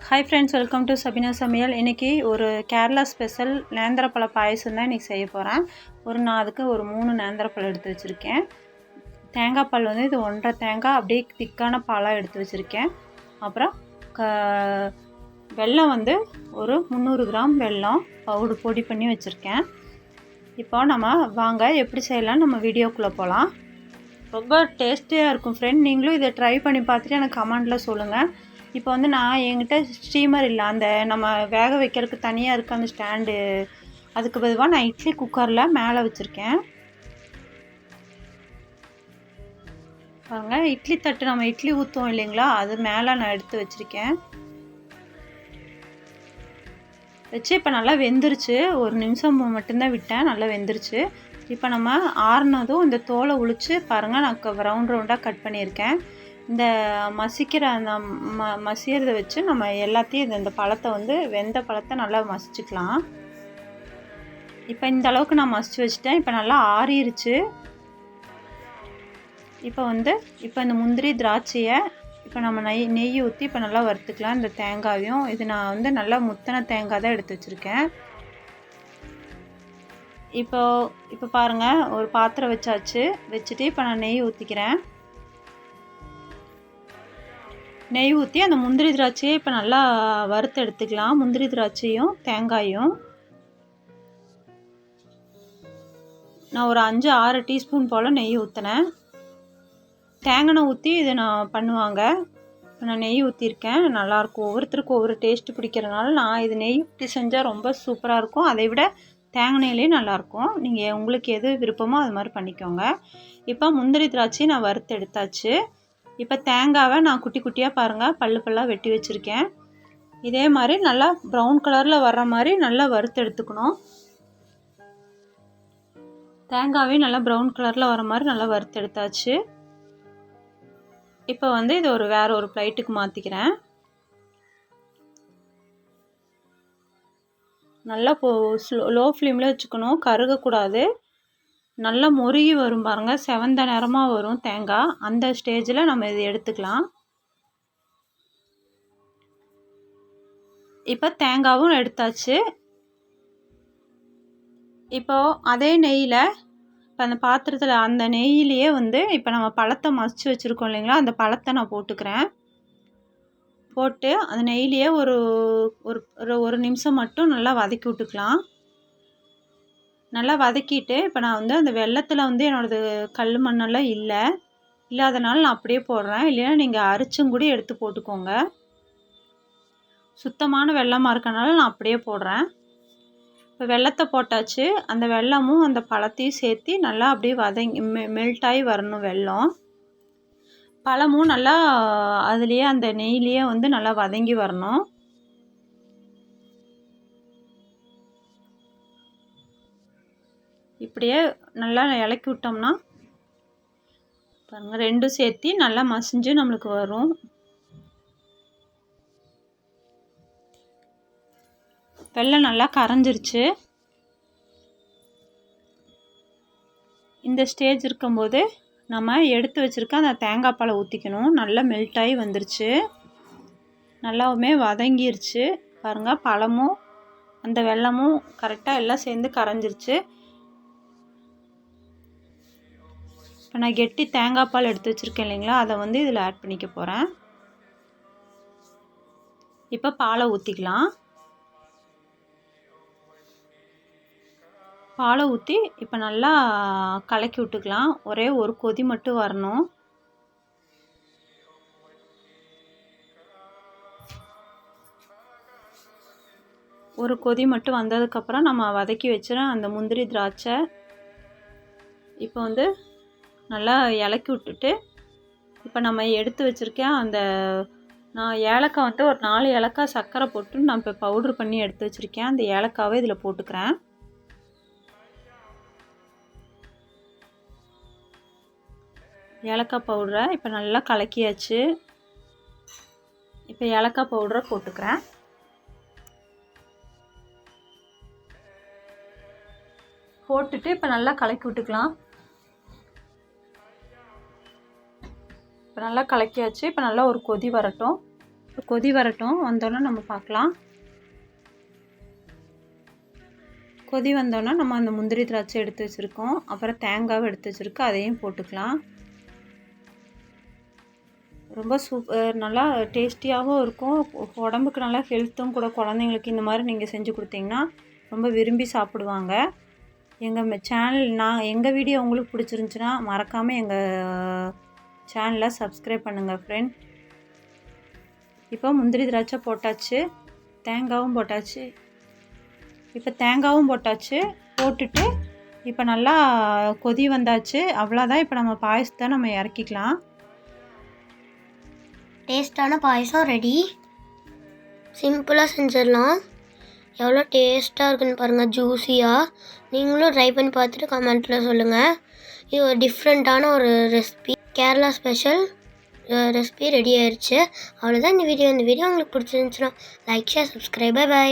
Hi friends, welcome to Sabina சமையல். இன்றைக்கி ஒரு கேரளா ஸ்பெஷல் நேந்திரப்பழ பாயசம் தான் இன்றைக்கி செய்ய போகிறேன். நான் அதுக்கு ஒரு 3 நேந்திரப்பழம் எடுத்து வச்சுருக்கேன். தேங்காய் பால் வந்து இது 1.5 தேங்காய் அப்படியே திக்கான பாலாக எடுத்து வச்சுருக்கேன். அப்புறம் வெல்லம் வந்து ஒரு 300 கிராம் வெல்லம் பொடி பண்ணி வச்சுருக்கேன். இப்போ நம்ம வாங்க எப்படி செய்யலாம் நம்ம வீடியோக்குள்ளே போகலாம். ரொம்ப டேஸ்டியாக இருக்கும் ஃப்ரெண்ட். நீங்களும் இதை ட்ரை பண்ணி பார்த்துட்டு எனக்கு கமெண்டில் சொல்லுங்கள். இப்போ வந்து நான் என்கிட்ட ஸ்டீமர் இல்லை, அந்த நம்ம வேக வைக்கிறதுக்கு தனியாக இருக்க அந்த ஸ்டாண்டு, அதுக்கு பதிலாக நான் இட்லி குக்கரில் மேலே வச்சுருக்கேன். பாருங்க, இட்லி தட்டு நம்ம இட்லி ஊற்றுவோம் இல்லைங்களா, அது மேலே நான் எடுத்து வச்சுருக்கேன். வச்சு இப்போ நல்லா வெந்துருச்சு. ஒரு நிமிஷம் மட்டும்தான் விட்டேன், நல்லா வெந்துருச்சு. இப்போ நம்ம ஆறுனதும் இந்த தோலை உளிச்சு பாருங்கள், நான் ரவுண்டாக கட் பண்ணியிருக்கேன். இந்த மசிக்கிற அந்த மசிக்கிறதை வச்சு நம்ம எல்லாத்தையும் இந்த பழத்தை வந்து வெந்த பழத்தை நல்லா மசிச்சுக்கலாம். இப்போ இந்த அளவுக்கு நான் மசிச்சு வச்சுட்டேன். இப்போ நல்லா ஆறிடுச்சு. இப்போ இந்த முந்திரி திராட்சையை இப்போ நம்ம நெய் ஊற்றி இப்போ நல்லா வறுத்துக்கலாம். இந்த தேங்காயும் இது நான் வந்து நல்லா முத்தின தேங்காய் தான் எடுத்து வச்சுருக்கேன். இப்போ பாருங்கள், ஒரு பாத்திரம் வச்சுட்டு இப்போ நான் நெய் ஊற்றிக்கிறேன். நெய் ஊற்றி அந்த முந்திரி திராட்சையை இப்போ நல்லா வறுத்து எடுத்துக்கலாம். முந்திரி திராட்சையும் தேங்காயும் நான் ஒரு 5-6 டீஸ்பூன் போல் நெய் ஊற்றினேன். தேங்காய் ஊற்றி இதை நான் பண்ணுவாங்க. நான் நெய் ஊற்றிருக்கேன். நல்லாயிருக்கும். ஒவ்வொருத்தருக்கும் ஒவ்வொரு டேஸ்ட்டு பிடிக்கிறதுனால நான் இது நெய் ஊற்றி செஞ்சால் ரொம்ப சூப்பராக இருக்கும். அதை விட தேங்காய் நெய்லேயும் நல்லாயிருக்கும். நீங்கள் உங்களுக்கு எது விருப்பமோ அது மாதிரி பண்ணிக்கோங்க. இப்போ முந்திரி திராட்சையை நான் வறுத்து எடுத்தாச்சு. இப்போ தேங்காவை நான் குட்டி குட்டியாக பாருங்கள் பல்லாக வெட்டி வச்சுருக்கேன். இதே மாதிரி நல்லா ப்ரௌன் கலரில் வர்ற மாதிரி நல்லா வறுத்து எடுத்துக்கணும். தேங்காவையும் நல்லா ப்ரௌன் கலரில் வர மாதிரி நல்லா வறுத்து எடுத்தாச்சு. இப்போ இது வேறு ஒரு பிளேட்டுக்கு மாற்றிக்கிறேன். நல்லா லோ ஃப்ளேமில் வச்சுக்கணும், கருகக்கூடாது. நல்லா முருகி வரும் பாருங்கள், செவந்த நிறமாக வரும் தேங்காய். அந்த ஸ்டேஜில் நம்ம இதை எடுத்துக்கலாம். இப்போ தேங்காவும் எடுத்தாச்சு. இப்போ அதே நெய்யில் இப்போ அந்த பாத்திரத்தில் அந்த நெய்யிலேயே இப்போ நம்ம பழத்தை மசிச்சு வச்சுருக்கோம் இல்லைங்களா, அந்த பழத்தை நான் போட்டுக்கிறேன். போட்டு அந்த நெய்யிலேயே ஒரு நிமிஷம் மட்டும் நல்லா வதக்கி விட்டுக்கலாம். நல்லா வதக்கிட்டு இப்போ நான் அந்த வெல்லத்தில் என்னோடது கல் மண்ணெல்லாம் இல்லாதனால நான் அப்படியே போடுறேன். இல்லைன்னா நீங்கள் அரிச்சும் கூட எடுத்து போட்டுக்கோங்க. சுத்தமான வெல்லமாக இருக்கனால நான் அப்படியே போடுறேன். இப்போ வெல்லத்தை போட்டாச்சு. அந்த வெல்லமும் அந்த பழத்தையும் சேர்த்து நல்லா அப்படியே மெல்ட் ஆகி வரணும் வெல்லம். பழமும் நல்லா அதுலேயே அந்த நெய்லேயே நல்லா வதங்கி வரணும். இப்படியே நல்லா இலக்கி விட்டோம்னா பாருங்கள், ரெண்டும் சேர்த்து நல்லா மசிஞ்சு நம்மளுக்கு வரும். வெல்லம் நல்லா கரைஞ்சிருச்சு. இந்த ஸ்டேஜ் இருக்கும்போது நம்ம எடுத்து வச்சுருக்க அந்த தேங்காய் பாலை ஊற்றிக்கணும். நல்லா மெல்ட் ஆகி வந்துருச்சு, நல்லாவுமே வதங்கிருச்சு. பாருங்கள், பழமும் அந்த வெல்லமும் கரெக்டாக எல்லாம் சேர்ந்து கரைஞ்சிருச்சு. இப்போ நான் கெட்டி தேங்காய் பால் எடுத்து வச்சுருக்கேன் இல்லைங்களா, அதை இதில் ஆட் பண்ணிக்க போகிறேன். இப்போ பாலை ஊற்றிக்கலாம். பாலை ஊற்றி இப்போ நல்லா கலக்கி விட்டுக்கலாம். ஒரே ஒரு கொதி மட்டும் வரணும். ஒரு கொதி மட்டும் வந்ததுக்கப்புறம் நம்ம வதக்கி வச்சுற அந்த முந்திரி திராட்சை இப்போ நல்லா இலக்கி விட்டுட்டு இப்போ நம்ம எடுத்து வச்சுருக்கேன் அந்த நான் ஏலக்காய் ஒரு 4 ஏலக்காய் சர்க்கரை போட்டு நான் இப்போ பவுட்ரு பண்ணி எடுத்து வச்சுருக்கேன். அந்த ஏலக்காவை இதில் போட்டுக்கிறேன். ஏலக்காய் பவுடரை இப்போ நல்லா கலக்கியாச்சு. இப்போ ஏலக்காய் பவுடரை போட்டுக்கிறேன். போட்டுட்டு இப்போ நல்லா கலக்கி விட்டுக்கலாம். இப்போ நல்லா கலக்கியாச்சு. இப்போ நல்லா ஒரு கொதி வரட்டும். கொதி வரட்டும், வந்தோடனே நம்ம பார்க்கலாம். கொதி வந்தோடனே நம்ம அந்த முந்திரி திராட்சை எடுத்து வச்சுருக்கோம், அப்புறம் தேங்காவை எடுத்து வச்சுருக்கோம், அதையும் போட்டுக்கலாம். ரொம்ப நல்லா டேஸ்டியாகவும் இருக்கும், உடம்புக்கு நல்லா ஹெல்த்தும் கூட. குழந்தைங்களுக்கு இந்த மாதிரி நீங்கள் செஞ்சு கொடுத்தீங்கன்னா ரொம்ப விரும்பி சாப்பிடுவாங்க. எங்கள் வீடியோ உங்களுக்கு பிடிச்சிருந்துச்சின்னா மறக்காமல் எங்கள் சேனலை சப்ஸ்கிரைப் பண்ணுங்கள் ஃப்ரெண்ட். இப்போ முந்திரி திராட்சை போட்டாச்சு, தேங்காவும் போட்டாச்சு. போட்டுட்டு இப்போ நல்லா கொதி வந்தாச்சு. அவ்வளோதான். இப்போ நம்ம பாயசத்தை நம்ம இறக்கிக்கலாம். டேஸ்டான பாயசம் ரெடி. சிம்பிளாக செஞ்சிடலாம். எவ்வளோ டேஸ்ட்டாக இருக்குன்னு பாருங்கள், ஜூஸியாக. நீங்களும் ட்ரை பண்ணி பார்த்துட்டு கமெண்ட்டில் சொல்லுங்கள். இது ஒரு டிஃப்ரெண்ட்டான ஒரு recipe, Kerala special recipe ready ஆயிடுச்சு. அவ்வளோதான் இந்த வீடியோ உங்களுக்கு பிடிச்சிருந்துச்சுன்னா லைக், ஷேர், சப்ஸ்கிரைப். பை.